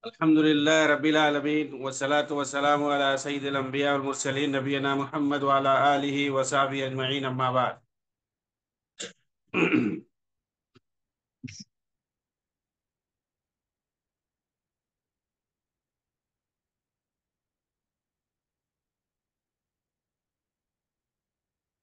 الحمد لله رب العالمين والصلاة والسلام على سيد الأنبياء والمرسلين نبينا محمد وعلى آله وصحبه أجمعين أما بعد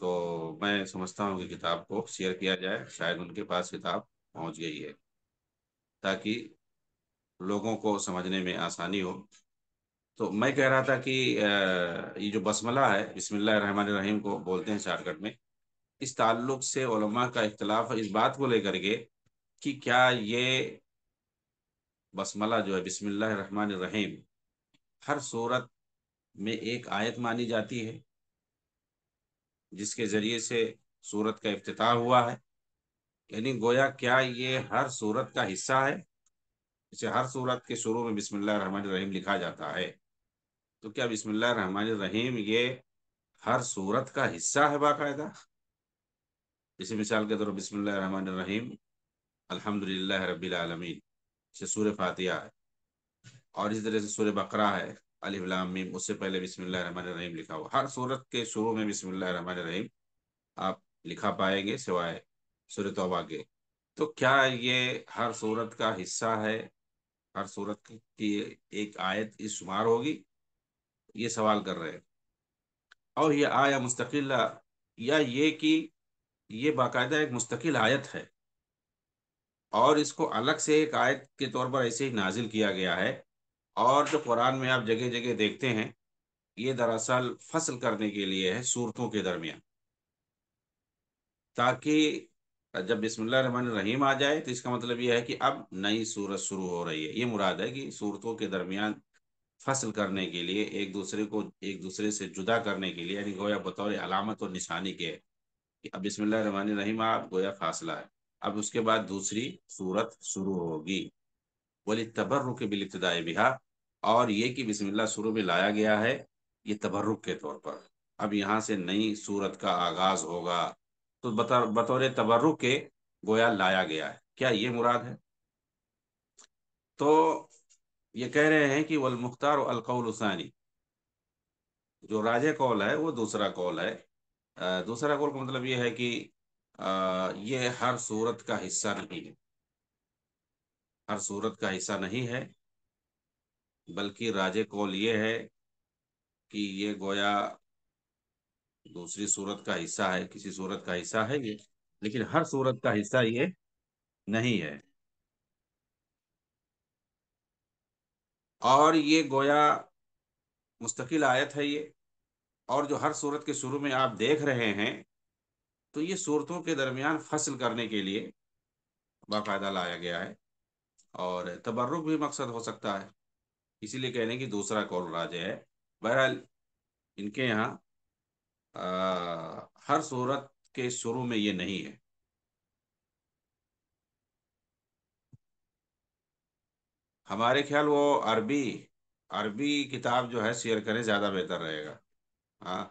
تو میں سمجھتا ہوں کہ کتاب کو شیئر کیا جائے، شاید ان کے پاس کتاب پہنچ گئی ہے، تاکہ لوگوں کو سمجھنے میں آسانی ہو۔ تو میں کہہ رہا تھا کہ یہ جو بسملہ ہے، بسم اللہ الرحمن الرحیم کو بولتے ہیں شارٹ کٹ میں، اس تعلق سے علماء کا اختلاف ہے اس بات کو لے کر کے کہ کیا یہ بسملہ جو ہے بسم اللہ الرحمن الرحیم ہر صورت میں ایک آیت مانی جاتی ہے جس کے ذریعے سے صورت کا افتتاح ہوا ہے، یعنی گویا کیا یہ ہر صورت کا حصہ ہے؟ جسے ہر صورت کے شروع میں بسم اللہ الرحمن الرحیم لکھا جاتا ہے، تو کیا بسم اللہ الرحمن الرحیم یہ ہر صورت کا حصہ ہے باقاعدہ؟ جیسے مثال کے طور پر بسم اللہ الرحمن الرحیم الحمد للہ رب العالمین سے سورہ فاتحہ ہے، اور اسی طرح سے سورہ بقرہ ہے الف لام میم، اس سے پہلے بسم اللہ الرحمن الرحیم لکھا ہوا، ہر صورت کے شروع میں بسم اللہ الرحمن الرحیم آپ لکھا پائیں گے سوائے سورہ توبہ کے۔ تو کیا یہ ہر صورت کا حصہ ہے، ہر صورت کی ایک آیت اس شمار ہوگی؟ یہ سوال کر رہے ہیں۔ اور یہ آیا مستقل، یا یہ کہ یہ باقاعدہ ایک مستقل آیت ہے اور اس کو الگ سے ایک آیت کے طور پر ایسے ہی نازل کیا گیا ہے، اور جو قرآن میں آپ جگہ جگہ دیکھتے ہیں یہ دراصل فصل کرنے کے لیے ہے صورتوں کے درمیان، تاکہ جب بسم اللہ الرحمن الرحیم آ جائے تو اس کا مطلب یہ ہے کہ اب نئی صورت شروع ہو رہی ہے، یہ مراد ہے کہ صورتوں کے درمیان فصل کرنے کے لیے، ایک دوسرے کو ایک دوسرے سے جدا کرنے کے لیے، یعنی گویا بطور علامت اور نشانی کے کہ اب بسم اللہ الرحمن الرحیم آپ گویا فاصلہ ہے، اب اس کے بعد دوسری صورت شروع ہوگی۔ وَلِلتَّبَرُّكِ بِالِابْتِدَاءِ بِهَا، اور یہ کہ بسم اللہ شروع میں لایا گیا ہے یہ تبرک کے طور پر، اب یہاں سے نئی صورت کا آغاز ہوگا، تو بطور تبرک کے گویا لایا گیا ہے، کیا یہ مراد ہے؟ تو یہ کہہ رہے ہیں کہ والمختار القول الثانی، جو راجح قول ہے وہ دوسرا قول ہے۔ دوسرا قول کا مطلب یہ ہے کہ یہ ہر صورت کا حصہ نہیں ہے، ہر صورت کا حصہ نہیں ہے، بلکہ راجح قول یہ ہے کہ یہ گویا دوسری صورت کا حصہ ہے، کسی صورت کا حصہ ہے یہ، لیکن ہر صورت کا حصہ یہ نہیں ہے، اور یہ گویا مستقل آیت ہے یہ، اور جو ہر صورت کے شروع میں آپ دیکھ رہے ہیں تو یہ صورتوں کے درمیان فصل کرنے کے لیے باقاعدہ لایا گیا ہے، اور تبرک بھی مقصد ہو سکتا ہے، اسی لیے کہنے کی دوسرا قول راجح ہے۔ بہرحال ان کے یہاں ہر صورت کے شروع میں یہ نہیں ہے۔ ہمارے خیال وہ عربی عربی کتاب جو ہے شیئر کریں زیادہ بہتر رہے گا۔ ہاں،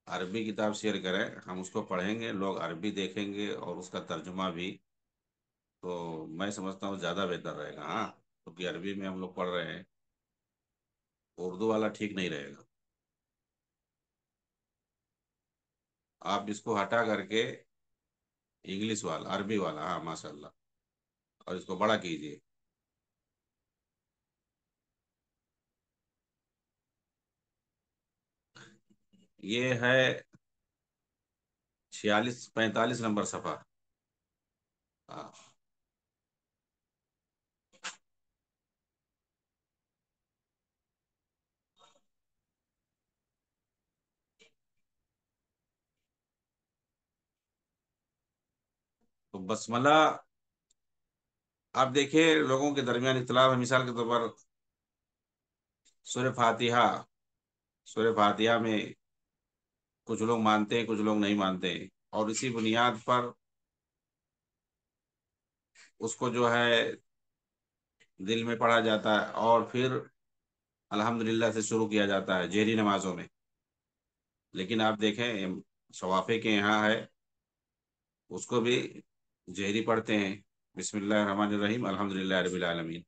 عربی کتاب شیئر کریں، ہم اس کو پڑھیں گے، لوگ عربی دیکھیں گے اور اس کا ترجمہ بھی، تو میں سمجھتا ہوں زیادہ بہتر رہے گا۔ ہاں، کیونکہ عربی میں ہم لوگ پڑھ رہے ہیں، اردو والا ٹھیک نہیں رہے گا، آپ اس کو ہٹا کر کے انگلش والا، عربی والا، ہاں ماشاء اللہ، اور اس کو بڑا کیجیے۔ یہ ہے 45 نمبر صفحہ۔ ہاں، تو بسملہ آپ دیکھیں لوگوں کے درمیان اختلاف ہے، مثال کے طور پر سورہ فاتحہ، سورہ فاتحہ میں کچھ لوگ مانتے ہیں کچھ لوگ نہیں مانتے ہیں، اور اسی بنیاد پر اس کو جو ہے دل میں پڑھا جاتا ہے، اور پھر الحمدللہ سے شروع کیا جاتا ہے جہری نمازوں میں، لیکن آپ دیکھیں شوافے کے یہاں ہے اس کو بھی جہری پڑھتے ہیں، بسم اللہ الرحمن الرحیم الحمدللہ رب العالمین۔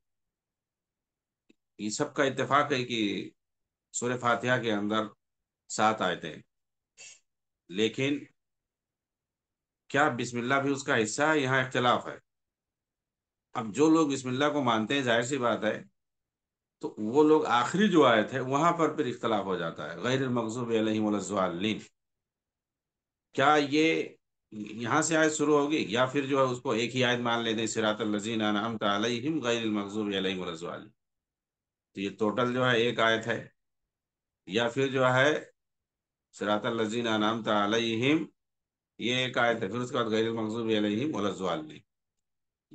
یہ سب کا اتفاق ہے کہ سورہ فاتحہ کے اندر 7 آیتیں ہیں، لیکن کیا بسم اللہ بھی اس کا حصہ ہے؟ یہاں اختلاف ہے۔ اب جو لوگ بسم اللہ کو مانتے ہیں ظاہر سی بات ہے، تو وہ لوگ آخری جو آیت ہے وہاں پر پھر اختلاف ہو جاتا ہے، غیر المغضوب علیہم ولا الضالین، کیا یہ یہاں سے آیت شروع ہوگی، یا پھر جو ہے اس کو ایک ہی آیت مان لیتے ہیں، صراط الذین انعمت علیہم غیر المغضوب علیہم ولا الضالین؟ تو یہ ٹوٹل جو ہے ایک آیت ہے، یا پھر جو ہے صراط الذین انعمت علیہم یہ ایک آیت ہے، پھر اس کے بعد غیر المغضوب علیہم ولا الضالین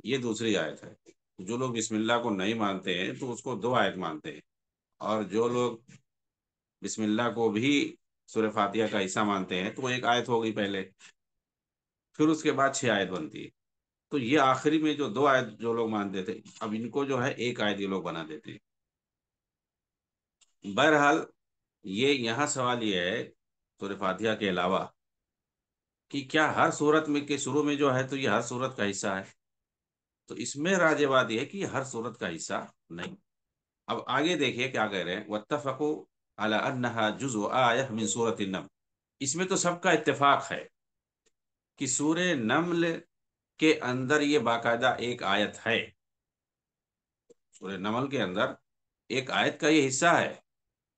یہ دوسری آیت ہے۔ جو لوگ بسم اللہ کو نہیں مانتے ہیں تو اس کو دو آیت مانتے ہیں، اور جو لوگ بسم اللہ کو بھی سورہ فاتحہ کا حصہ مانتے ہیں تو وہ ایک آیت ہو گئی پہلے، پھر اس کے بعد 6 آیت بنتی ہے۔ تو یہ آخری میں جو دو آیت جو لوگ مانتے تھے، اب ان کو جو ہے ایک آیت یہ لوگ بنا دیتے ہیں۔ بہرحال یہ یہاں سوال یہ ہے سورہ فاتحہ کے علاوہ کہ کیا ہر صورت میں کے شروع میں جو ہے تو یہ ہر صورت کا حصہ ہے؟ تو اس میں راج بات یہ ہے کہ یہ ہر صورت کا حصہ نہیں۔ اب آگے دیکھیے کیا کہہ رہے ہیں، واتفقوا علی انہا جزء آیہ من سورۃ النمل، اس میں تو سب کا اتفاق ہے کہ سورہ نمل کے اندر یہ باقاعدہ ایک آیت ہے، سورہ نمل کے اندر ایک آیت کا یہ حصہ ہے،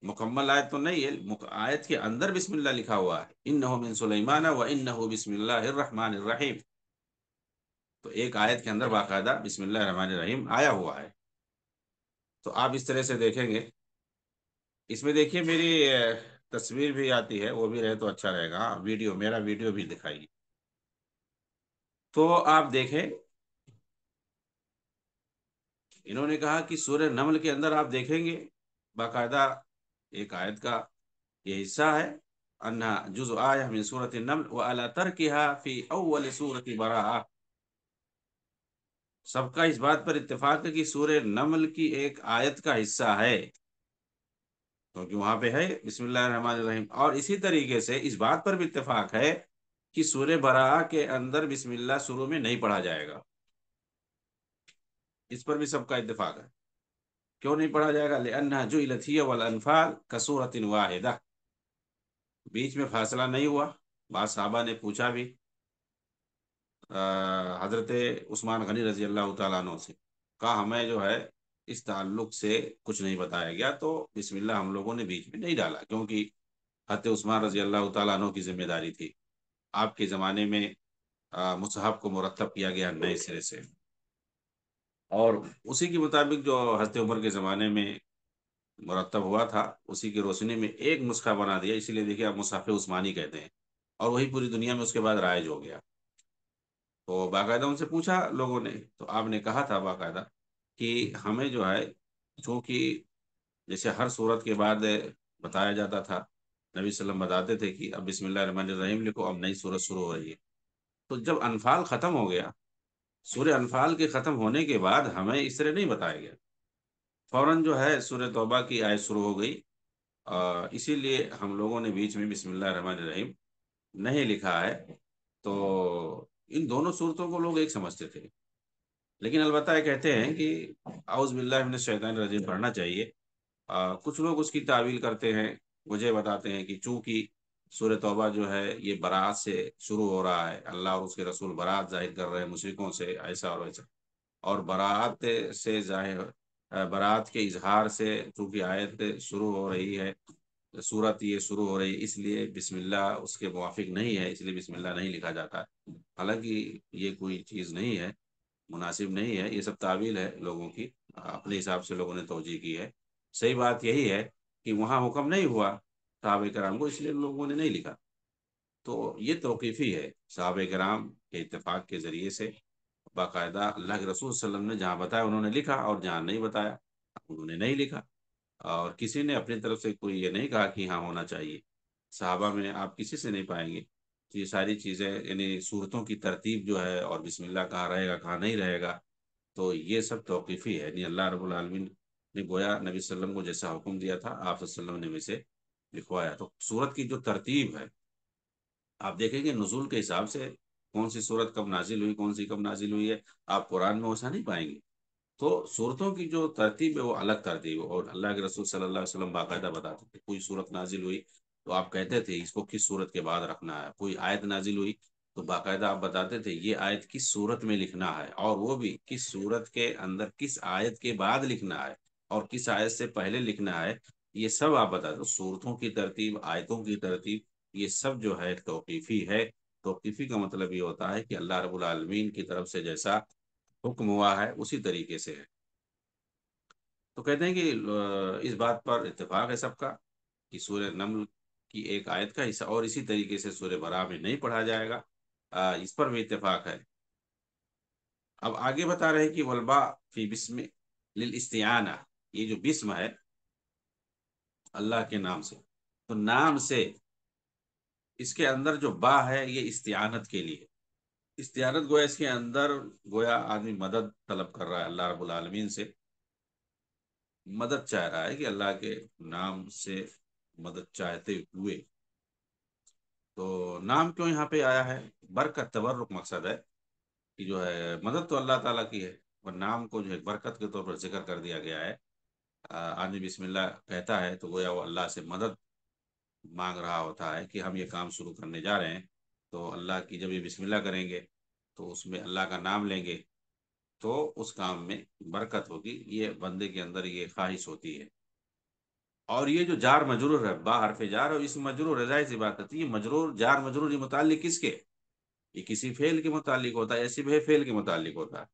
مکمل آیت تو نہیں ہے، آیت کے اندر بسم اللہ لکھا ہوا ہے، انہ من سلیمان و انہ بسم اللہ الرحمن الرحیم، تو ایک آیت کے اندر باقاعدہ بسم اللہ الرحمن الرحیم آیا ہوا ہے۔ تو آپ اس طرح سے دیکھیں گے، اس میں دیکھیے میری تصویر بھی آتی ہے، وہ بھی رہے تو اچھا رہے گا، ویڈیو میرا ویڈیو بھی دکھائیے۔ تو آپ دیکھیں انہوں نے کہا کہ سورہ نمل کے اندر آپ دیکھیں گے باقاعدہ ایک آیت کا یہ حصہ ہے، انہا جزء آیہ من سورۃ النمل وعلی ترکہا فی اول سورۃ براءہ، سب کا اس بات پر اتفاق ہے کہ سورہ نمل کی ایک آیت کا حصہ ہے، کیونکہ وہاں پہ ہے بسم اللہ الرحمن الرحیم، اور اسی طریقے سے اس بات پر بھی اتفاق ہے کہ سورہ براءہ کے اندر بسم اللہ شروع میں نہیں پڑھا جائے گا، اس پر بھی سب کا اتفاق ہے۔ کیوں نہیں پڑھا جائے گا؟ لأنها جعلت هي والانفال كسورة واحدة، بیچ میں فاصلہ نہیں ہوا۔ بعض صحابہ نے پوچھا بھی حضرت عثمان غنی رضی اللہ تعالیٰ عنہ سے، کہا ہمیں جو ہے اس تعلق سے کچھ نہیں بتایا گیا، تو بسم اللہ ہم لوگوں نے بیچ میں نہیں ڈالا، کیونکہ حضرت عثمان رضی اللہ تعالیٰ عنہ کی ذمہ داری تھی، آپ کے زمانے میں مصحف کو مرتب کیا گیا نئے سرے سے، اور اسی کے مطابق جو حضرت عمر کے زمانے میں مرتب ہوا تھا اسی کی روشنی میں ایک نسخہ بنا دیا، اسی لیے دیکھیے آپ مصحف عثمانی کہتے ہیں، اور وہی پوری دنیا میں اس کے بعد رائج ہو گیا۔ تو باقاعدہ ان سے پوچھا لوگوں نے، تو آپ نے کہا تھا باقاعدہ کہ ہمیں جو ہے چونکہ جیسے ہر صورت کے بعد بتایا جاتا تھا، نبی صلی اللہ علیہ وسلم بتاتے تھے کہ اب بسم اللہ الرحمن الرحیم لکھو، اب نئی صورت شروع ہو رہی ہے، تو جب انفال ختم ہو گیا، سورہ انفال کے ختم ہونے کے بعد ہمیں اس طرح نہیں بتایا گیا، فوراً جو ہے سورہ توبہ کی آیت شروع ہو گئی، اسی لیے ہم لوگوں نے بیچ میں بسم اللہ الرحمن الرحیم نہیں لکھا ہے۔ تو ان دونوں صورتوں کو لوگ ایک سمجھتے تھے، لیکن البتہ یہ کہتے ہیں کہ اعوذ باللہ من الشیطان الرجیم پڑھنا چاہیے۔ کچھ لوگ اس کی تعویل کرتے ہیں، مجھے بتاتے ہیں کہ چونکہ سورہ توبہ جو ہے یہ برات سے شروع ہو رہا ہے، اللہ اور اس کے رسول برات ظاہر کر رہے ہیں مشرکوں سے، ایسا اور ویسا، اور برات سے ظاہر برات کے اظہار سے چونکہ آیت شروع ہو رہی ہے، صورت یہ شروع ہو رہی ہے، اس لیے بسم اللہ اس کے موافق نہیں ہے، اس لیے بسم اللہ نہیں لکھا جاتا ہے۔ حالانکہ یہ کوئی چیز نہیں ہے، مناسب نہیں ہے، یہ سب تعویل ہے لوگوں کی، اپنے حساب سے لوگوں نے توجہ کی ہے۔ صحیح بات یہی ہے کہ وہاں حکم نہیں ہوا صحابہ کرام کو، اس لیے لوگوں نے نہیں لکھا۔ تو یہ توقیفی ہے، صحابہ کرام کے اتفاق کے ذریعے سے باقاعدہ اللہ کے رسول صلی اللہ علیہ وسلم نے جہاں بتایا انہوں نے لکھا، اور جہاں نہیں بتایا انہوں نے نہیں لکھا، اور کسی نے اپنی طرف سے کوئی یہ نہیں کہا کہ ہاں ہونا چاہیے۔ صحابہ میں آپ کسی سے نہیں پائیں گے تو یہ ساری چیزیں، یعنی صورتوں کی ترتیب جو ہے، اور بسم اللہ کہاں رہے گا کہاں نہیں رہے گا، تو یہ سب توقیفی ہے، یعنی اللہ رب العالمین نے گویا نبی صلی اللہ علیہ وسلم کو جیسا حکم دیا تھا آپ صلی اللہ علیہ وسلم نے ویسے لکھوایا۔ تو سورت کی جو ترتیب ہے آپ دیکھیں گے نزول کے حساب سے کون سی سورت کب نازل ہوئی، کون سی کب نازل ہوئی ہے، آپ قرآن میں ویسا نہیں پائیں گے۔ تو صورتوں کی جو ترتیب ہے وہ الگ ترتیب ہے، اور اللہ کے رسول صلی اللہ علیہ وسلم باقاعدہ بتاتے تھے، کوئی صورت نازل ہوئی تو آپ کہتے تھے اس کو کس صورت کے بعد رکھنا ہے، کوئی آیت نازل ہوئی تو باقاعدہ آپ بتاتے تھے یہ آیت کس صورت میں لکھنا ہے، اور وہ بھی کس صورت کے اندر کس آیت کے بعد لکھنا ہے، اور کس آیت سے پہلے لکھنا ہے، یہ سب آپ بتاتے۔ صورتوں کی ترتیب، آیتوں کی ترتیب، یہ سب جو ہے توقیفی ہے۔ توقیفی کا مطلب یہ ہوتا ہے کہ اللہ رب العالمین کی طرف سے جیسا حکم ہوا ہے اسی طریقے سے ہے۔ تو کہتے ہیں کہ اس بات پر اتفاق ہے سب کا کہ سورہ نمل کی ایک آیت کا حصہ اور اسی طریقے سے سورہ برا میں نہیں پڑھا جائے گا، اس پر بھی اتفاق ہے۔ اب آگے بتا رہے ہیں کہ ولبا فی بسم للاستعانہ، یہ جو بسم ہے اللہ کے نام سے، تو نام سے اس کے اندر جو با ہے یہ استعانت کے لیے، استعانت گویا اس کے اندر گویا آدمی مدد طلب کر رہا ہے اللہ رب العالمین سے، مدد چاہ رہا ہے کہ اللہ کے نام سے مدد چاہتے ہوئے۔ تو نام کیوں یہاں پہ آیا ہے؟ برکت تبرک مقصد ہے کہ جو ہے مدد تو اللہ تعالیٰ کی ہے، اور نام کو جو ہے برکت کے طور پر ذکر کر دیا گیا ہے۔ آدمی بسم اللہ کہتا ہے تو گویا وہ اللہ سے مدد مانگ رہا ہوتا ہے کہ ہم یہ کام شروع کرنے جا رہے ہیں، تو اللہ کی جب یہ بسم اللہ کریں گے تو اس میں اللہ کا نام لیں گے تو اس کام میں برکت ہوگی، یہ بندے کے اندر یہ خواہش ہوتی ہے۔ اور یہ جو جار مجرور ہے، با حرف جار اور اس مجرور ہے، ظاہر سی بات ہے یہ مجرور جار مجرور یہ متعلق کس کے؟ یہ کسی فعل کے متعلق ہوتا ہے یا شبہ فعل کے متعلق ہوتا ہے،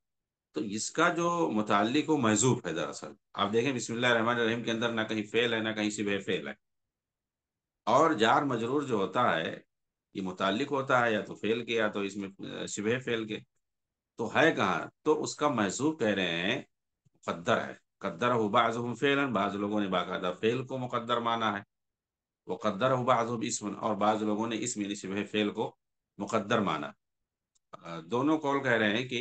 تو اس کا جو متعلق وہ محذوف ہے دراصل۔ آپ دیکھیں بسم اللہ الرحمن الرحیم کے اندر نہ کہیں فعل ہے نہ کہیں شبہ فعل ہے، اور جار مجرور جو ہوتا ہے یہ متعلق ہوتا ہے یا تو فعل کے یا تو اس میں شبہ فعل کے، تو ہے کہاں؟ تو اس کا محذوف کہہ رہے ہیں مقدر ہے، قدر ہو بعضهم فعلا، بعض لوگوں نے باقاعدہ فعل کو مقدر مانا ہے، وہ قدر ہو بعضهم اسم، اور بعض لوگوں نے اسم یعنی شبہ فعل کو مقدر مانا۔ دونوں قول کہہ رہے ہیں کہ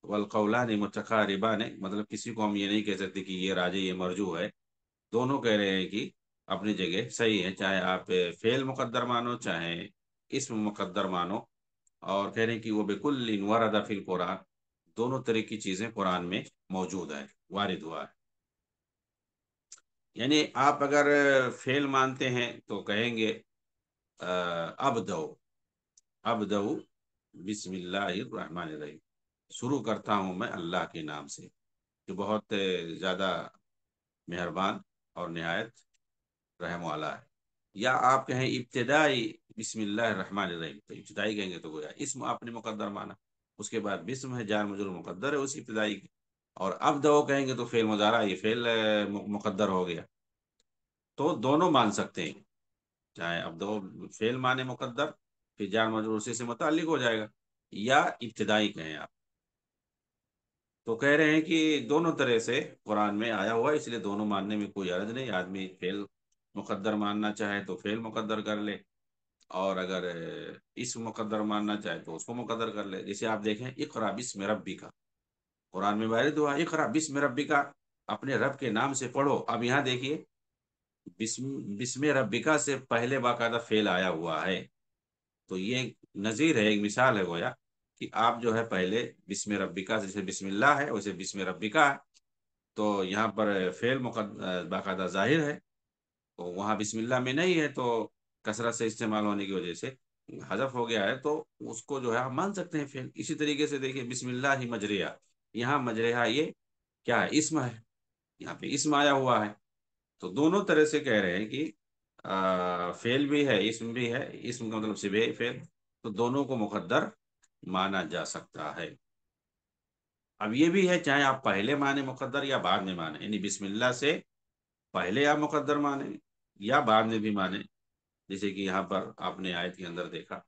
والقولان متقاربان، مطلب کسی کو ہم یہ نہیں کہہ سکتے کہ یہ راجح یہ مرجوح ہے، دونوں کہہ رہے ہیں کہ اپنی جگہ صحیح ہے، چاہے آپ فعل مقدر مانو چاہے اسم مقدر مانو، اور کہہ رہے ہیں کہ وہ بکل ورد فی القرآن، دونوں طرح کی چیزیں قرآن میں موجود ہے، وارد ہوا ہے۔ یعنی آپ اگر فعل مانتے ہیں تو کہیں گے ابدو، ابدو بسم اللہ الرحمن الرحیم، شروع کرتا ہوں میں اللہ کے نام سے جو بہت زیادہ مہربان اور نہایت رحم والا ہے۔ یا آپ کہیں ابتدائی بسم اللہ الرحمن الرحیم، تو ابتدائی کہیں گے تو گویا اسم آپ نے مقدر مانا، اس کے بعد بسم ہے جار مجرور مقدر ہے اسی ابتدائی کی، اور اب دو کہیں گے تو فعل مضارع یہ فعل مقدر ہو گیا، تو دونوں مان سکتے ہیں، چاہے اب دو فعل مانے مقدر پھر جار مجرور اسی سے متعلق ہو جائے گا، یا ابتدائی کہیں آپ، تو کہہ رہے ہیں کہ دونوں طرح سے قرآن میں آیا ہوا ہے، اس لیے دونوں ماننے میں کوئی عرض نہیں، آدمی فعل مقدر ماننا چاہے تو فعل مقدر کر لے، اور اگر اسم مقدر ماننا چاہے تو اس کو مقدر کر لے۔ جیسے آپ دیکھیں اقرا بسم ربی کا، قرآن میں وارد ہوا اقرا بسم ربی کا، اپنے رب کے نام سے پڑھو۔ اب یہاں دیکھیے بسم ربکا سے پہلے باقاعدہ فعل آیا ہوا ہے، تو یہ نظیر ہے، ایک مثال ہے گویا کہ آپ جو ہے پہلے بسم ربکا، جیسے بسم اللہ ہے ویسے بسم ربکا ہے، تو یہاں پر فعل باقاعدہ ظاہر ہے، تو وہاں بسم اللہ میں نہیں ہے، تو کثرت سے استعمال ہونے کی وجہ سے حذف ہو گیا ہے، تو اس کو جو ہے ہم مان سکتے ہیں فعل۔ اسی طریقے سے دیکھیے بسم اللہ ہی مجریہ، یہاں مجریہ یہ کیا ہے؟ اسم ہے، یہاں پہ اسم آیا ہوا ہے، تو دونوں طرح سے کہہ رہے ہیں کہ فعل بھی ہے اسم بھی ہے، اسم کا مطلب شبہ فعل، تو دونوں کو مقدر مانا جا سکتا ہے۔ اب یہ بھی ہے چاہے آپ پہلے مانے مقدر یا بعد میں مانے، یعنی بسم اللہ سے پہلے آپ مقدر مانے یا بعد میں بھی مانے، جیسے کہ یہاں پر آپ نے آیت کے اندر دیکھا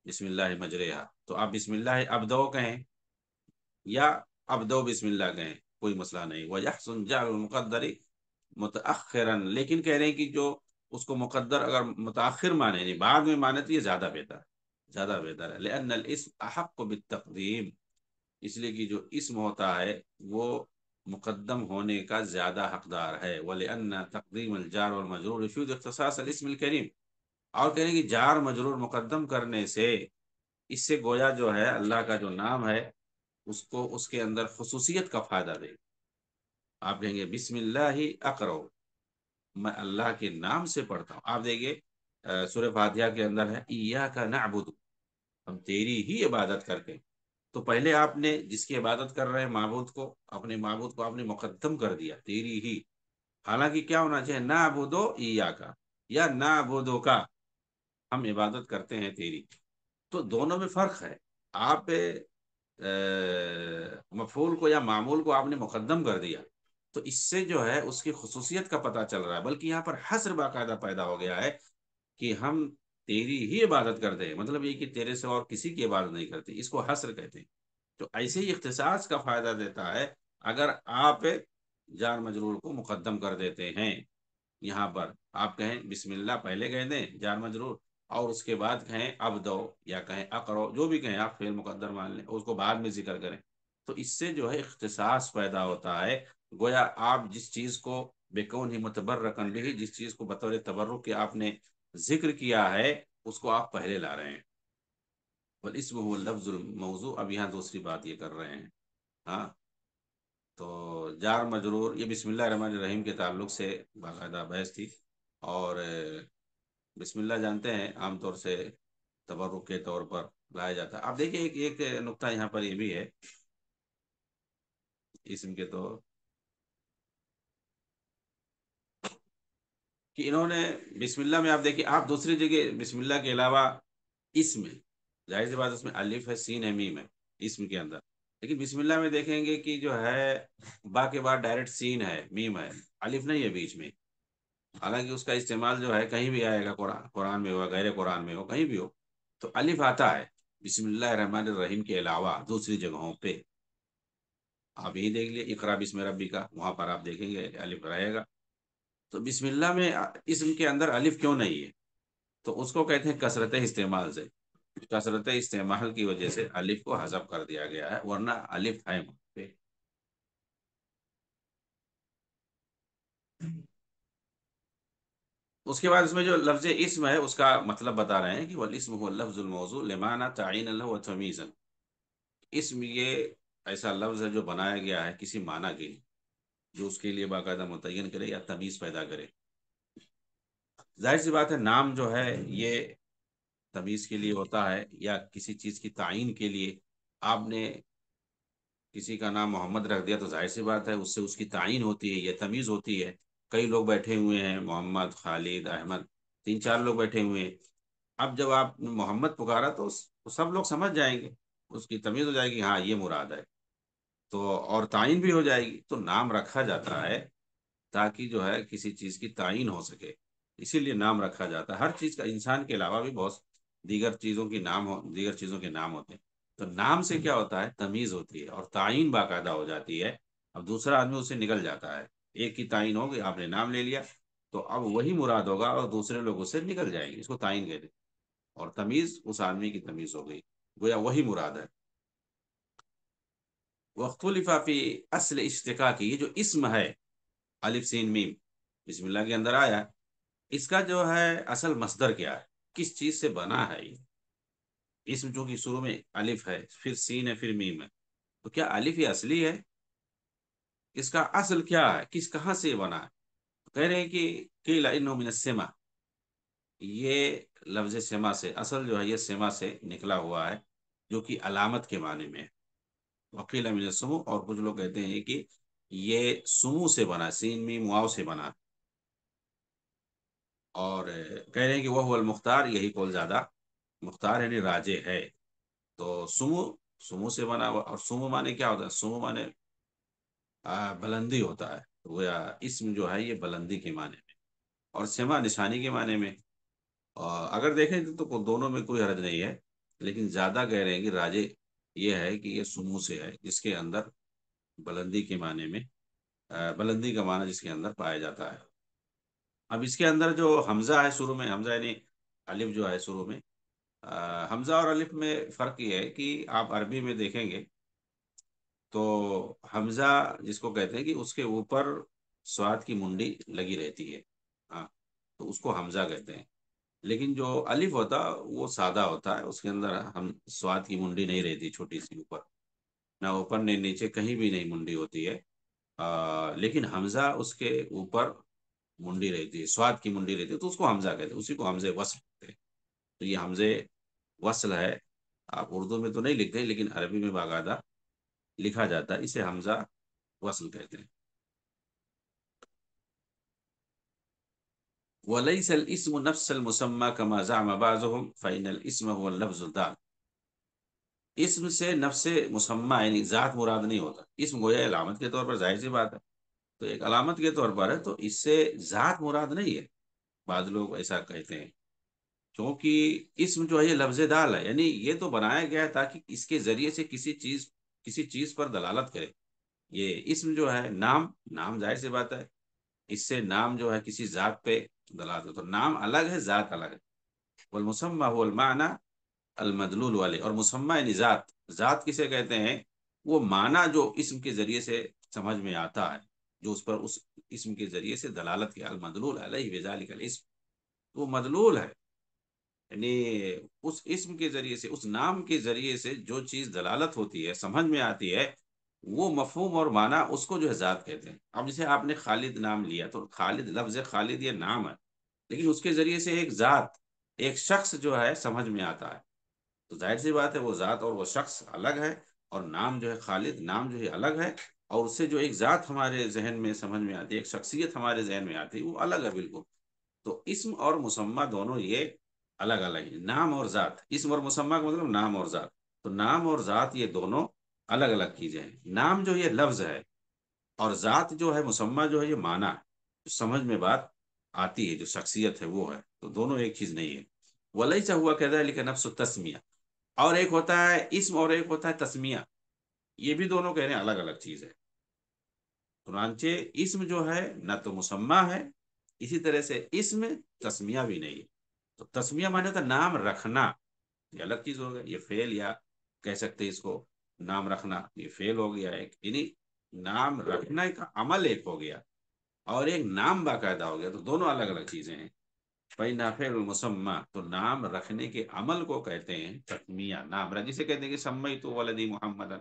بسم اللہ مجریہا، تو آپ بسم اللہ ابدو کہیں یا ابدو بسم اللہ کہیں، کوئی مسئلہ نہیں۔ وَيَحْسُنْ جَعْلُ الْمُقَدَّرِ متأخرا، لیکن کہہ رہے ہیں کہ جو اس کو مقدر اگر متاخر مانے یعنی بعد میں مانے تو یہ زیادہ بہتر ہے، زیادہ بہتر ہے، لأن الاسم احق بالتقدیم، اس لیے کہ جو اسم ہوتا ہے وہ مقدم ہونے کا زیادہ حقدار ہے، وَلِأَنَّ تقدیم الجار والمجرور يفيد اختصاص الاسم الکریم، اور کہہ رہے ہیں کہ جار مجرور مقدم کرنے سے اس سے گویا جو ہے اللہ کا جو نام ہے اس کو اس کے اندر خصوصیت کا فائدہ دے۔ آپ کہیں گے بسم اللہ اقرؤ، میں اللہ کے نام سے پڑھتا ہوں۔ آپ دیکھیے سورہ فاتحہ کے اندر ہے ایاک نعبد، ہم تیری ہی عبادت کرتے ہیں، تو پہلے آپ نے جس کی عبادت کر رہے ہیں معبود کو، اپنے معبود کو آپ نے مقدم کر دیا تیری ہی، حالانکہ کیا ہونا چاہیے نعبدو ایاک یا نعبدو کا، ہم عبادت کرتے ہیں تیری. تو دونوں میں فرق ہے. آپ مفعول کو یا معمول کو آپ نے مقدم کر دیا تو اس سے جو ہے اس کی خصوصیت کا پتہ چل رہا ہے، بلکہ یہاں پر حصر باقاعدہ پیدا ہو گیا ہے کہ ہم تیری ہی عبادت کرتے ہیں، مطلب یہ کہ تیرے سے اور کسی کی عبادت نہیں کرتے. اس کو حصر کہتے ہیں. تو ایسے ہی اختصاص کا فائدہ دیتا ہے اگر آپ جار مجرور کو مقدم کر دیتے ہیں. یہاں پر آپ کہیں بسم اللہ پہلے کہہ دیں جار مجرور، اور اس کے بعد کہیں اب دو یا کہیں اقرو، جو بھی کہیں آپ فعل مقدر مان لیں، اس کو بعد میں ذکر کریں. تو اس سے جو ہے اختصاص پیدا ہوتا ہے. گویا آپ جس چیز کو بکون ہی متبرکن بھی، جس چیز کو بطور تبرک کے آپ نے ذکر کیا ہے اس کو آپ پہلے لا رہے ہیں. والاسم هو اللفظ الموضوع. اب یہاں دوسری بات یہ کر رہے ہیں. ہاں، تو جار مجرور یہ بسم اللہ الرحمن الرحیم کے تعلق سے باقاعدہ بحث تھی. اور بسم اللہ جانتے ہیں عام طور سے تبرک کے طور پر لایا جاتا ہے. اب دیکھیں ایک نقطہ یہاں پر یہ بھی ہے اسم کے تو، کہ انہوں نے بسم اللہ میں آپ دیکھیں، آپ دوسری جگہ بسم اللہ کے علاوہ اسم ہے، ظاہر سی بات اس میں الف ہے، سین ہے، میم ہے اسم کے اندر. لیکن بسم اللہ میں دیکھیں گے کہ جو ہے با کے بعد ڈائریکٹ سین ہے، میم ہے، الف نہیں ہے بیچ میں. حالانکہ اس کا استعمال جو ہے کہیں بھی آئے گا، قرآن میں ہو، غیر قرآن میں ہو، کہیں بھی ہو تو الف آتا ہے بسم اللہ الرحمن الرحیم کے علاوہ دوسری جگہوں پہ. آپ یہی دیکھ لیے اقرا بسم ربی کا، وہاں پر آپ دیکھیں گے الف رہے گا. تو بسم اللہ میں اسم کے اندر الف کیوں نہیں ہے؟ تو اس کو کہتے ہیں کثرت استعمال سے. کثرت استعمال کی وجہ سے الف کو حذف کر دیا گیا ہے، ورنہ الف ہے وہاں پہ. اس کے بعد اس میں جو لفظ اسم ہے اس کا مطلب بتا رہے ہیں کہ والاسم هو اللفظ الموضوع لمعنى تعین له وتمییزا. اسم یہ ایسا لفظ ہے جو بنایا گیا ہے کسی معنی کے لیے، جو اس کے لیے باقاعدہ متعین کرے یا تمیز پیدا کرے. ظاہر سی بات ہے نام جو ہے یہ تمیز کے لیے ہوتا ہے یا کسی چیز کی تعین کے لیے. آپ نے کسی کا نام محمد رکھ دیا تو ظاہر سی بات ہے اس سے اس کی تعین ہوتی ہے، یہ تمیز ہوتی ہے. کئی لوگ بیٹھے ہوئے ہیں، محمد، خالد، احمد، تین چار لوگ بیٹھے ہوئے ہیں. اب جب آپ نے محمد پکارا تو سب لوگ سمجھ جائیں گے، اس کی تمیز ہو جائے گی، ہاں یہ مراد ہے. تو اور تعین بھی ہو جائے گی. تو نام رکھا جاتا ہے تاکہ جو ہے کسی چیز کی تعین ہو سکے، اسی لیے نام رکھا جاتا ہے. ہر چیز کا، انسان کے علاوہ بھی بہت دیگر چیزوں کے نام ہوتے ہیں. تو نام سے کیا ہوتا ہے؟ تمیز ہوتی ہے اور تعین باقاعدہ ہو جاتی ہے. اب دوسرا آدمی اسے نکل جاتا ہے. ایک کی تعین ہوگی، آپ نے نام لے لیا تو اب وہی مراد ہوگا اور دوسرے لوگ اس سے نکل جائیں گے. اس کو تعین کہتے ہیں. اور تمیز اس آدمی کی تمیز ہو گئی، گویا وہی مراد ہے. واختلف فی اصل اشتقاق کی، یہ جو اسم ہے الف سین میم بسم اللہ کے اندر آیا، اس کا جو ہے اصل مصدر کیا ہے، کس چیز سے بنا ہے یہ اسم؟ جو کہ شروع میں الف ہے، پھر سین ہے، پھر میم ہے. تو کیا الف یہ اصلی ہے؟ اس کا اصل کیا ہے؟ کہاں سے بنا ہے؟ کہہ رہے ہیں کہ قیل انہ من السما. یہ لفظ سما سے، اصل جو ہے یہ سما سے نکلا ہوا ہے جو کہ علامت کے معنی میں ہے. وقیل من السمو، اور کچھ لوگ کہتے ہیں کہ یہ سمو سے بنا، سین میم واو سے بنا. اور کہہ رہے ہیں کہ وہ هو المختار، یہی قول زیادہ مختار یعنی راجے ہے. تو سمو سے بنا ہوا. اور سمو مانے کیا ہوتا ہے؟ سمو مانے بلندی ہوتا ہے. وہ اسم جو ہے یہ بلندی کے معنی میں، اور سما نشانی کے معنی میں. اور اگر دیکھیں تو دونوں میں کوئی حرج نہیں ہے، لیکن زیادہ کہہ رہے ہیں کہ راجے یہ ہے کہ یہ سمو سے ہے، جس کے اندر بلندی کے معنی میں، بلندی کا معنی جس کے اندر پایا جاتا ہے. اب اس کے اندر جو حمزہ ہے شروع میں، حمزہ یعنی الف جو ہے شروع میں، حمزہ اور الف میں فرق یہ ہے کہ آپ عربی میں دیکھیں گے تو حمزہ جس کو کہتے ہیں کہ اس کے اوپر سواد کی منڈی لگی رہتی ہے، ہاں، تو اس کو حمزہ کہتے ہیں. لیکن جو الف ہوتا وہ سادہ ہوتا ہے، اس کے اندر ہم سواد کی منڈی نہیں رہتی، چھوٹی سی اوپر، نہ اوپر نہ نیچے، کہیں بھی نہیں منڈی ہوتی ہے. لیکن حمزہ اس کے اوپر منڈی رہتی ہے، سواد کی منڈی رہتی ہے، تو اس کو حمزہ کہتے ہیں، اسی کو حمزے وصل کہتے ہیں. تو یہ حمزے وصل ہے. آپ اردو میں تو نہیں لکھتے لیکن عربی میں باقاعدہ لکھا جاتا ہے، اسے حمزہ وصل کہتے ہیں. وَلَيْسَ الْإِسْمُ نَفْسَ الْمُسَمَّى كَمَا زَعَمَ بَعْضُهُمْ فَإِنَّ الْإِسْمَ هُوَ اللَّفْظُ الدَّالُ۔ اسم سے نفس مسمى یعنی ذات مراد نہیں ہوتا، اسم گویا علامت کے طور پر، ظاہر سی بات ہے، تو ایک علامت کے طور پر ہے، تو اس سے ذات مراد نہیں ہے۔ بعض لوگ ایسا کہتے ہیں، کیونکہ اسم جو ہے یہ لفظ دال ہے، یعنی یہ تو بنایا گیا ہے تاکہ اس کے ذریعے سے کسی چیز پر دلالت کرے۔ یہ اسم جو ہے، نام ظاہر سی بات ہے، اس سے نام جو ہے کسی ذات پہ دلالت کرے، تو نام الگ ہے، ذات الگ ہے۔ والمسمى هو المعنى المدلول والے، اور مسمى یعنی ذات کسے کہتے ہیں؟ وہ معنی جو اسم کے ذریعے سے سمجھ میں آتا ہے، جو اس پر اس اسم کے ذریعے سے دلالت کیا، المدلول علیہ بذلک الاسم، وہ مدلول ہے، یعنی اس اسم کے ذریعے سے، اس نام کے ذریعے سے جو چیز دلالت ہوتی ہے، سمجھ میں آتی ہے، وہ مفہوم اور معنی اس کو جو ہے ذات کہتے ہیں۔ اب جیسے آپ نے خالد نام لیا، تو خالد، لفظ خالد یہ نام ہے، لیکن اس کے ذریعے سے ایک ذات، ایک شخص جو ہے سمجھ میں آتا ہے، تو ظاہر سی بات ہے وہ ذات اور وہ شخص الگ ہے، اور نام جو ہے خالد، نام جو ہے الگ ہے، اور اس سے جو ایک ذات ہمارے ذہن میں سمجھ میں آتی ہے، ایک شخصیت ہمارے ذہن میں آتی ہے، وہ الگ ہے بالکل۔ تو اسم اور مسمى دونوں یہ الگ الگ ہیں، نام اور ذات، اسم اور مسمى کا مطلب نام اور ذات، تو نام اور ذات یہ دونوں الگ الگ چیزیں ہیں۔ نام جو یہ لفظ ہے، اور ذات جو ہے، مسمى جو ہے یہ معنی ہے، جو سمجھ میں بات آتی ہے، جو شخصیت ہے وہ ہے، تو دونوں ایک چیز نہیں ہے۔ وَلَيْسَ هُوَ كَذَلِكَ نَفْسُ التَّسْمِيَةِ، اور ایک ہوتا ہے اسم اور ایک ہوتا ہے تسمیہ، یہ بھی دونوں کہہ رہے ہیں الگ الگ چیز ہے۔ چنانچہ اسم جو ہے نہ تو مسمى ہے، اسی طرح سے اسم تسمیہ بھی نہیں ہے۔ تو تسمیہ مانے تو نام رکھنا، یہ الگ چیز ہو گیا، یہ فعل، یا کہہ سکتے اس کو نام رکھنا، یہ فعل ہو گیا ایک، یعنی نام رکھنا ایک عمل ایک ہو گیا، اور ایک نام باقاعدہ ہو گیا، تو دونوں الگ الگ چیزیں ہیں۔ فَإِنَّ فِعْلُ الْمُسَمَّى، تو نام رکھنے کے عمل کو کہتے ہیں تسمیہ، نام رکھ، جسے کہتے ہیں کہ سمیت ولدی محمد،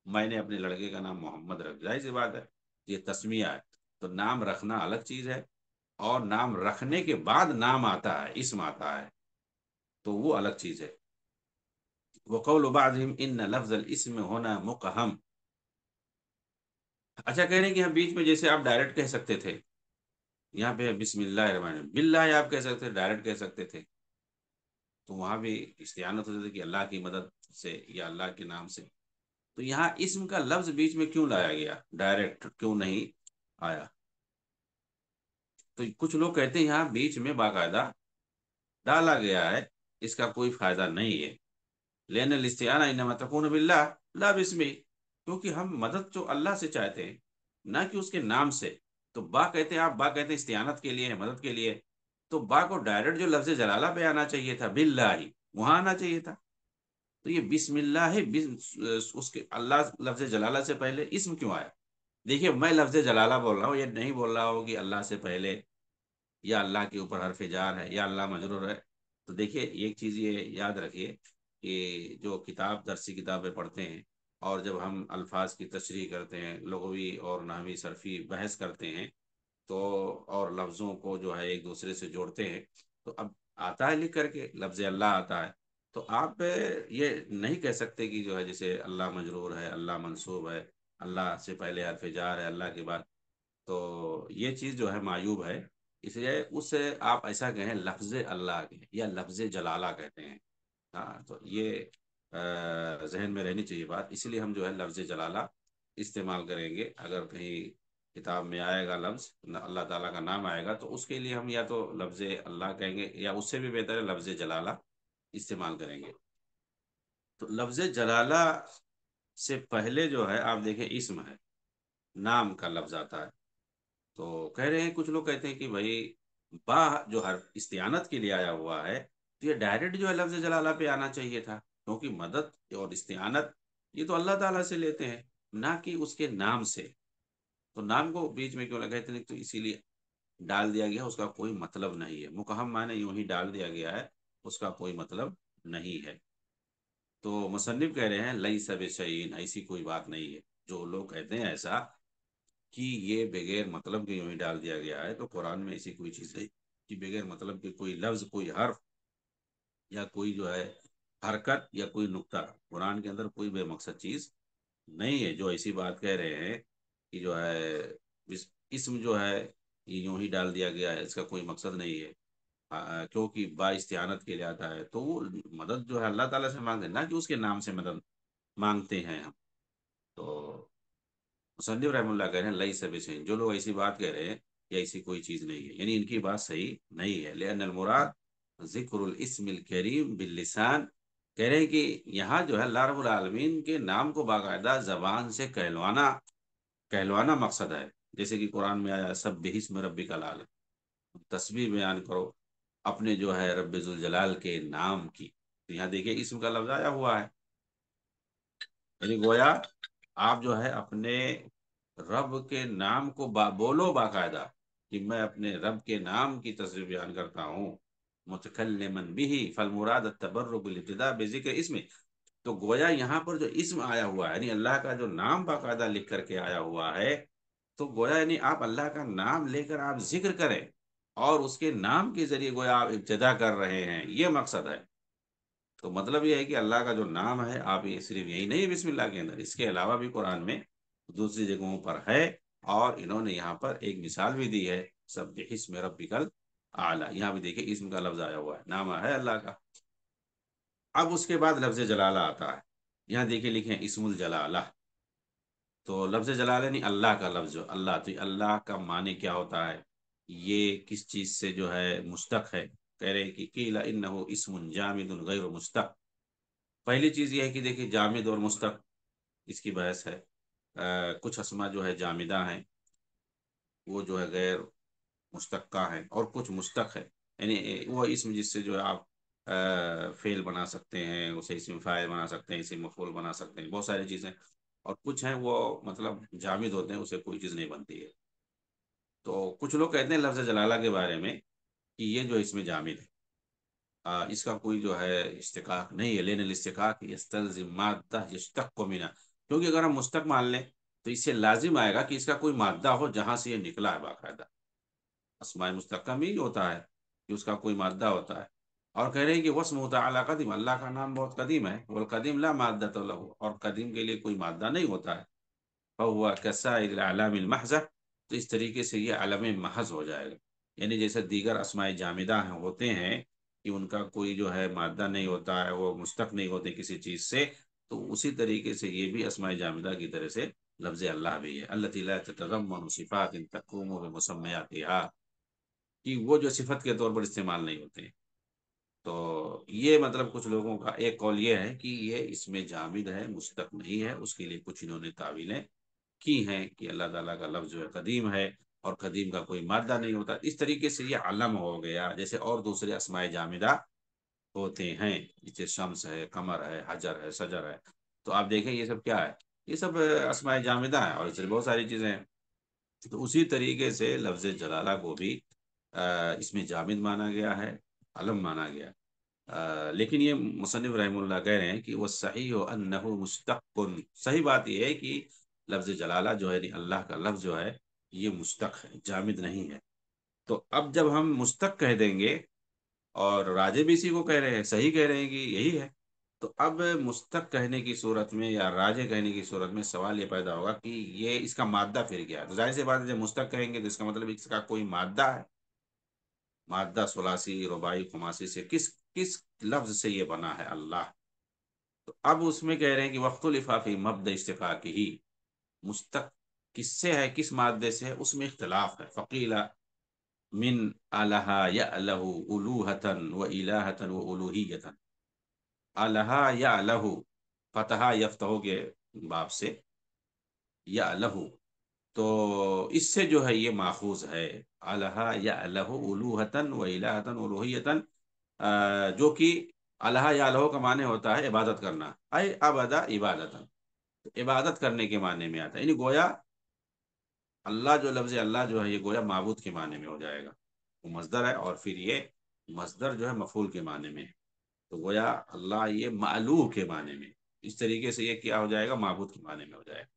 میں نے اپنے لڑکے کا نام محمد رکھ، ظاہر سی بات ہے یہ تسمیہ ہے۔ تو نام رکھنا الگ چیز ہے، اور نام رکھنے کے بعد نام آتا ہے، اسم آتا ہے، تو وہ الگ چیز ہے۔ وقول بعضهم ان لفظ الاسم ہونا مقہم، اچھا کہہ رہے ہیں کہ ہم بیچ میں جیسے آپ ڈائریکٹ کہہ سکتے تھے، یہاں پہ بسم اللہ الرحمن الرحیم، باللہ آپ کہہ سکتے تھے، ڈائریکٹ کہہ سکتے تھے، تو وہاں بھی استعانت ہوتی تھی کہ اللہ کی مدد سے یا اللہ کے نام سے۔ تو یہاں اسم کا لفظ بیچ میں کیوں لایا گیا، ڈائریکٹ کیوں نہیں آیا؟ تو کچھ لوگ کہتے ہیں یہاں بیچ میں باقاعدہ ڈالا گیا ہے، اس کا کوئی فائدہ نہیں ہے، لین الاستعانہ انما تکون باللہ لا بسمی، کیونکہ ہم مدد جو اللہ سے چاہتے ہیں، نہ کہ اس کے نام سے۔ تو با کہتے ہیں، آپ با کہتے ہیں استعانت کے لیے، مدد کے لیے، تو با کو ڈائریکٹ جو لفظ جلالہ پہ آنا چاہیے تھا، باللہ، وہاں آنا چاہیے تھا۔ تو یہ بسم اللہ ہے، اس کے اللہ لفظ جلالہ سے پہلے اسم کیوں آیا؟ دیکھیے میں لفظ جلالہ بول رہا ہوں، یہ نہیں بول رہا ہوں کہ اللہ سے پہلے یا اللہ کے اوپر حرف جار ہے یا اللہ مجرور ہے۔ تو دیکھیے ایک چیز یہ یاد رکھیے کہ جو کتاب، درسی کتابیں پڑھتے ہیں، اور جب ہم الفاظ کی تشریح کرتے ہیں، لغوی اور نحوی صرفی بحث کرتے ہیں، تو اور لفظوں کو جو ہے ایک دوسرے سے جوڑتے ہیں، تو اب آتا ہے لکھ کر کے لفظ اللہ آتا ہے، تو آپ یہ نہیں کہہ سکتے کہ جو ہے جیسے اللہ مجرور ہے، اللہ منصوب ہے، اللہ سے پہلے حرف جار ہے، اللہ کے بعد، تو یہ چیز جو ہے معیوب ہے، اس لیے اس آپ ایسا کہیں لفظ اللہ کے یا لفظ جلالہ کہتے ہیں۔ ہاں، تو یہ ذہن میں رہنی چاہیے بات، اسی لیے ہم جو ہے لفظ جلالہ استعمال کریں گے، اگر کہیں کتاب میں آئے گا لفظ اللہ تعالیٰ کا نام آئے گا، تو اس کے لیے ہم یا تو لفظ اللہ کہیں گے، یا اس سے بھی بہتر ہے لفظ جلالہ استعمال کریں گے۔ تو لفظ جلالہ سے پہلے جو ہے آپ دیکھیں اسم ہے، نام کا لفظ آتا ہے، تو کہہ رہے ہیں کچھ لوگ کہتے ہیں کہ بھائی با جو ہر استعانت کے لیے آیا ہوا ہے، تو یہ ڈائریکٹ جو ہے لفظ جلالہ پہ آنا چاہیے تھا، کیونکہ مدد اور استعانت یہ تو اللہ تعالیٰ سے لیتے ہیں، نہ کہ اس کے نام سے۔ تو نام کو بیچ میں کیوں لگاتے ہیں؟ تو اسی لیے ڈال دیا گیا، اس کا کوئی مطلب نہیں ہے، مقہم معنی یوں ہی ڈال دیا گیا ہے، اس کا کوئی مطلب نہیں ہے۔ تو مصنف کہہ رہے ہیں لیس بشیء، ایسی کوئی بات نہیں ہے۔ جو لوگ کہتے ہیں ایسا کہ یہ بغیر مطلب کے یوں ہی ڈال دیا گیا ہے، تو قرآن میں ایسی کوئی چیز نہیں کہ بغیر مطلب کے کوئی لفظ، کوئی حرف، یا کوئی جو ہے حرکت، یا کوئی نقطہ، قرآن کے اندر کوئی بے مقصد چیز نہیں ہے۔ جو ایسی بات کہہ رہے ہیں کہ جو ہے اسم جو ہے یہ یوں ہی ڈال دیا گیا ہے، اس کا کوئی مقصد نہیں ہے، کیونکہ با استعانت کے لیے آتا ہے، تو وہ مدد جو ہے اللہ تعالیٰ سے مانگتے ہیں، نہ کہ اس کے نام سے مدد مانگتے ہیں ہم۔ تو مصنف رحم اللہ کہہ رہے ہیں لئی سب سے، جو لوگ ایسی بات کہہ رہے ہیں یہ ایسی کوئی چیز نہیں ہے، یعنی ان کی بات صحیح نہیں ہے، لأن المراد ذکر الاسم الکریم باللسان، کہہ رہے ہیں کہ یہاں جو ہے اللہ رب العالمین کے نام کو باقاعدہ زبان سے کہلوانا مقصد ہے، جیسے کہ قرآن میں آیا سبح اسم ربک الاعلی، تسبیح بیان کرو اپنے جو ہے رب ذوالجلال کے نام کی، تو یہاں دیکھیے اسم کا لفظ آیا ہوا ہے، یعنی گویا آپ جو ہے اپنے رب کے نام کو بولو باقاعدہ، کہ میں اپنے رب کے نام کی تصویر بیان کرتا ہوں، متکلما به فالمراد التبرک بالابتداء بذکر اسم، تو گویا یہاں پر جو اسم آیا ہوا ہے، یعنی اللہ کا جو نام باقاعدہ لکھ کر کے آیا ہوا ہے، تو گویا یعنی آپ اللہ کا نام لے کر آپ ذکر کریں، اور اس کے نام کے ذریعے گویا آپ ابتدا کر رہے ہیں، یہ مقصد ہے۔ تو مطلب یہ ہے کہ اللہ کا جو نام ہے، آپ یہ صرف یہی نہیں بسم اللہ کے اندر، اس کے علاوہ بھی قرآن میں دوسری جگہوں پر ہے، اور انہوں نے یہاں پر ایک مثال بھی دی ہے، سبح اسم ربک الاعلی، یہاں بھی دیکھیں اسم کا لفظ آیا ہوا ہے، نام ہے اللہ کا۔ اب اس کے بعد لفظ جلالہ آتا ہے، یہاں دیکھیں لکھیں اسم الجلالہ، تو لفظ جلالہ نہیں اللہ کا لفظ جو اللہ، تو اللہ کا معنی کیا ہوتا ہے، یہ کس چیز سے جو ہے مشتق ہے، کہہ رہے کہ قیل انہ اسم جامد غیر مشتق، پہلی چیز یہ ہے کہ دیکھیں جامد اور مشتق، اس کی بحث ہے، کچھ اسما جو ہے جامدہ ہیں، وہ جو ہے غیر مشتقہ ہیں، اور کچھ مشتق ہے، یعنی وہ اسم جس سے جو ہے آپ فعل بنا سکتے ہیں، اسے اسم فاعل بنا سکتے ہیں، اسم مفعول بنا سکتے ہیں، بہت ساری چیزیں، اور کچھ ہیں وہ مطلب جامد ہوتے ہیں، اسے کوئی چیز نہیں بنتی ہے۔ تو کچھ لوگ کہتے ہیں لفظ جلالہ کے بارے میں کہ یہ جو اس میں جامد ہے، اس کا کوئی جو ہے اشتقاق نہیں ہے، لین الاستقاق یستلزم مادہ یشتق منها، کیونکہ اگر ہم مشتق مان لیں تو اس سے لازم آئے گا کہ اس کا کوئی مادہ ہو جہاں سے یہ نکلا ہے باقاعدہ، اسماء مستقم ہی ہوتا ہے کہ اس کا کوئی مادہ ہوتا ہے، اور کہہ رہے ہیں کہ واسمہ تعالی قدیم، اللہ کا نام بہت قدیم ہے، والقدیم لا مادۃ له، اور قدیم کے لیے کوئی مادہ نہیں ہوتا ہے، فهو كسائر الاعلام المحض، تو اس طریقے سے یہ علم محض ہو جائے گا، یعنی جیسے دیگر اسماء جامدہ ہوتے ہیں کہ ان کا کوئی جو ہے مادہ نہیں ہوتا ہے، وہ مشتق نہیں ہوتے کسی چیز سے، تو اسی طریقے سے یہ بھی اسماء جامدہ کی طرح سے لفظ اللہ بھی ہے، التي لا تتضمن صفات تقوم بمسمیاتها، کہ وہ جو صفت کے طور پر استعمال نہیں ہوتے ہیں۔ تو یہ مطلب کچھ لوگوں کا ایک قول یہ ہے کہ یہ اس میں جامد ہے، مشتق نہیں ہے، اس کے لیے کچھ انہوں نے تعویلیں کی ہیں کہ اللہ تعالیٰ کا لفظ جو ہے قدیم ہے، اور قدیم کا کوئی مادہ نہیں ہوتا، اس طریقے سے یہ علم ہو گیا، جیسے اور دوسرے اسماء جامدہ ہوتے ہیں، جیسے شمس ہے، قمر ہے، حجر ہے، شجر ہے، تو آپ دیکھیں یہ سب کیا ہے، یہ سب اسماء جامدہ ہیں، اور اس سے بہت ساری چیزیں ہیں، تو اسی طریقے سے لفظ جلالہ کو بھی اس میں جامد مانا گیا ہے، علم مانا گیا، لیکن یہ مصنف رحم اللہ کہہ رہے ہیں کہ وہ صحیح و انہ مشتق، صحیح بات یہ ہے کہ لفظ جلالہ جو ہے یعنی اللہ کا لفظ جو ہے یہ مشتق ہے، جامد نہیں ہے، تو اب جب ہم مشتق کہہ دیں گے، اور راجے بھی اسی کو کہہ رہے ہیں، صحیح کہہ رہے ہیں کہ یہی ہے، تو اب مستق کہنے کی صورت میں یا راجے کہنے کی صورت میں سوال یہ پیدا ہوگا کہ یہ اس کا مادہ پھر کیا ہے، تو ظاہر سی بات ہے جب مستق کہیں گے تو اس کا مطلب اس کا کوئی مادہ ہے، مادہ ثلاثی رباعی خماسی سے کس کس لفظ سے یہ بنا ہے اللہ، تو اب اس میں کہہ رہے ہیں کہ وقت الفافی مبدا اشتقاق ہی، مستق کس سے ہے، کس مادے سے ہے، اس میں اختلاف ہے، فقیلا من الہ یألہ الوہتا و الہتا و الوہیتا، الہ یألہ فتحہ یفتحو کے باب سے یألہ، تو اس سے جو ہے یہ ماخوذ ہے، الہ یألہ الوہتا و الہتا و الوہیتا، جو کہ الہ یألہ کا معنی ہوتا ہے عبادت کرنا، اے عبد عبادتا، عبادت کرنے کے معنی میں آتا ہے، یعنی گویا اللہ جو لفظ اللہ جو ہے یہ گویا معبود کے معنی میں ہو جائے گا، وہ مصدر ہے، اور پھر یہ مصدر جو ہے مفعول کے معنی میں ہے، تو گویا اللہ یہ معلوہ کے معنی میں، اس طریقے سے یہ کیا ہو جائے گا، معبود کے معنی میں ہو جائے گا،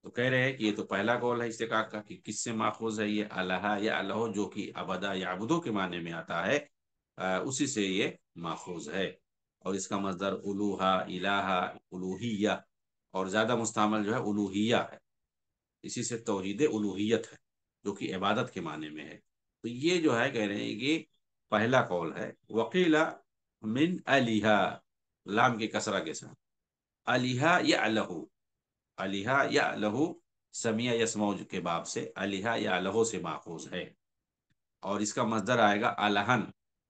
تو کہہ رہے ہیں کہ یہ تو پہلا قول ہے اشتقاق کا کہ کس سے ماخوذ ہے، یہ الہ یا الہ جو کہ عبدا یعبدو کے معنی میں آتا ہے، اسی سے یہ ماخوذ ہے، اور اس کا مصدر الوہا الہ الوہیہ، اور زیادہ مستعمل جو ہے الوہیہ ہے، اسی سے توحید الوہیت ہے، جو کہ عبادت کے معنی میں ہے۔ تو یہ جو ہے کہہ رہے ہیں کہ پہلا قول ہے۔ وقیل من الہا، لام کی کسرہ کے ساتھ، الہا یا الہو، الہا یا الہو، سمیع یسمع کے باب سے الہا یا الہو سے ماخوذ ہے، اور اس کا مصدر آئے گا الہن،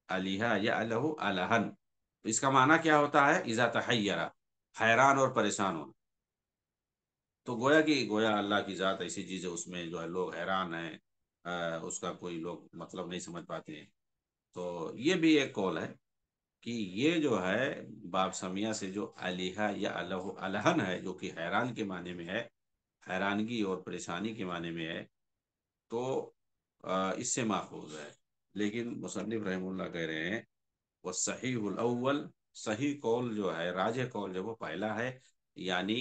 الہا یا الہو الہن۔ تو اس کا معنی کیا ہوتا ہے؟ اذا تحیرا، حیران اور پریشان ہو۔ تو گویا کہ گویا اللہ کی ذات ایسی چیز ہے، اس میں جو ہے لوگ حیران ہیں، اس کا کوئی لوگ مطلب نہیں سمجھ پاتے ہیں۔ تو یہ بھی ایک قول ہے کہ یہ جو ہے باب سمیہ سے جو الہا یا الہ الہن ہے، جو کہ حیران کے معنی میں ہے، حیرانگی اور پریشانی کے معنی میں ہے، تو اس سے ماخوذ ہے۔ لیکن مصنف رحم اللہ کہہ رہے ہیں وہ صحیح الاول، صحیح قول جو ہے، راجح قول جو وہ پہلا ہے، یعنی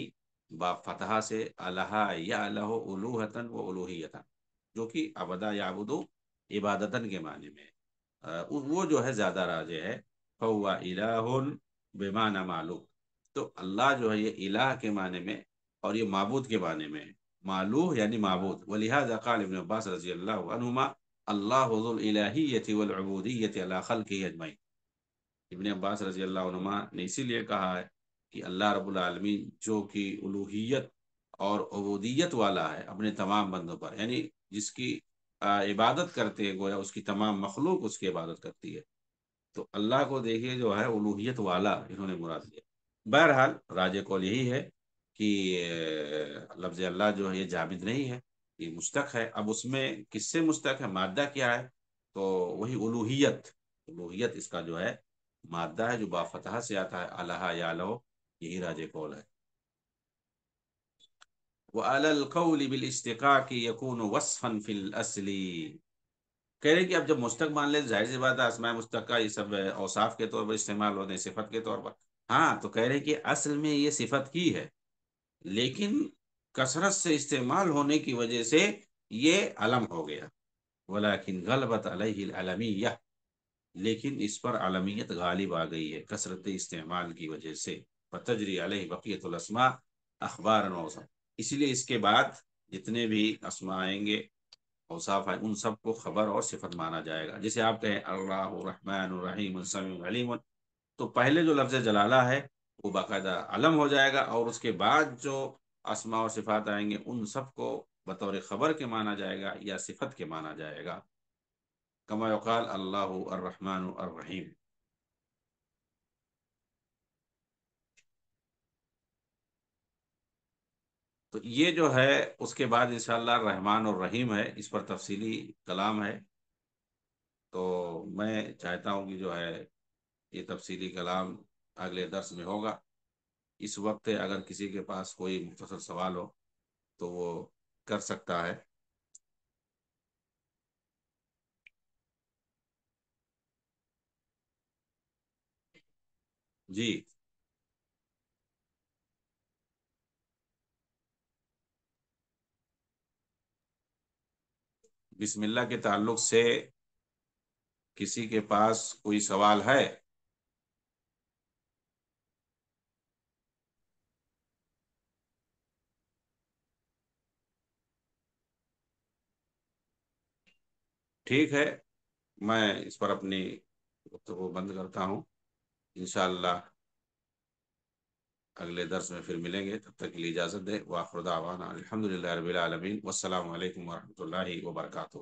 با فتحہ سے الہ یا الہ الوہتن و الوہیتن، جو کہ ابدا یعبدو عبادتن کے معنی میں ہے، وہ جو ہے زیادہ راجح ہے۔ فہو الہ بمعنی معلوم، تو اللہ جو ہے یہ الہ کے معنی میں اور یہ معبود کے معنی میں ہے، معلوہ یعنی معبود۔ ولہذا قال ابن عباس رضی اللہ عنہما اللہ ذو الالہیت والعبودیت علی خلقہ اجمعین، ابن عباس رضی اللہ عنہما نے اسی لیے کہا ہے کہ اللہ رب العالمین جو کہ الوہیت اور عبودیت والا ہے اپنے تمام بندوں پر، یعنی جس کی عبادت کرتے ہیں، گویا اس کی تمام مخلوق اس کی عبادت کرتی ہے، تو اللہ کو دیکھیے جو ہے الوہیت والا انہوں نے مراد لیا۔ بہرحال راجہ قول یہی ہے کہ لفظ اللہ جو ہے یہ جامد نہیں ہے، یہ مشتق ہے۔ اب اس میں کس سے مشتق ہے، مادہ کیا ہے؟ تو وہی الوہیت، الوہیت اس کا جو ہے مادہ ہے، جو با فتحہ سے آتا ہے الہ یا الہ، یہی راجہ قول ہے۔ وعلى القول بالاستقاق يكون وصفا في الاصل، کہہ رہے کہ اب جب مشتق مان لے، ظاہر سی بات ہے اسماء مشتقہ یہ سب اوصاف کے طور پر استعمال ہوتے ہیں، صفت کے طور پر، ہاں تو کہہ رہے کہ اصل میں یہ صفت کی ہے، لیکن کثرت سے استعمال ہونے کی وجہ سے یہ علم ہو گیا۔ ولیکن غلبت علیہ العلمیہ، لیکن اس پر علمیت غالب آ گئی ہے کثرت استعمال کی وجہ سے۔ فتجری علیہ بقیت الاسماء اخبار موصف، اسی لیے اس کے بعد جتنے بھی اسماء آئیں گے، اوصاف ہے، ان سب کو خبر اور صفت مانا جائے گا۔ جیسے آپ کہیں اللہ الرحمن الرحیم السمیع العلیم، تو پہلے جو لفظ جلالہ ہے وہ باقاعدہ علم ہو جائے گا، اور اس کے بعد جو اسماء اور صفات آئیں گے ان سب کو بطور خبر کے مانا جائے گا یا صفت کے مانا جائے گا، کما یقال اللہ الرحمن الرحیم۔ تو یہ جو ہے اس کے بعد انشاءاللہ الرحمن الرحیم ہے، اس پر تفصیلی کلام ہے، تو میں چاہتا ہوں کہ جو ہے یہ تفصیلی کلام اگلے درس میں ہوگا۔ اس وقت اگر کسی کے پاس کوئی مختصر سوال ہو تو وہ کر سکتا ہے۔ جی، بسم اللہ کے تعلق سے کسی کے پاس کوئی سوال ہے؟ ٹھیک ہے، میں اس پر اپنی گفتگو بند کرتا ہوں، انشاءاللہ اگلے درس میں پھر ملیں گے، تب تک کے لیے اجازت دیں۔ وآخر دعوانا الحمدللہ رب العالمین، والسلام علیکم ورحمۃ اللہ وبرکاتہ۔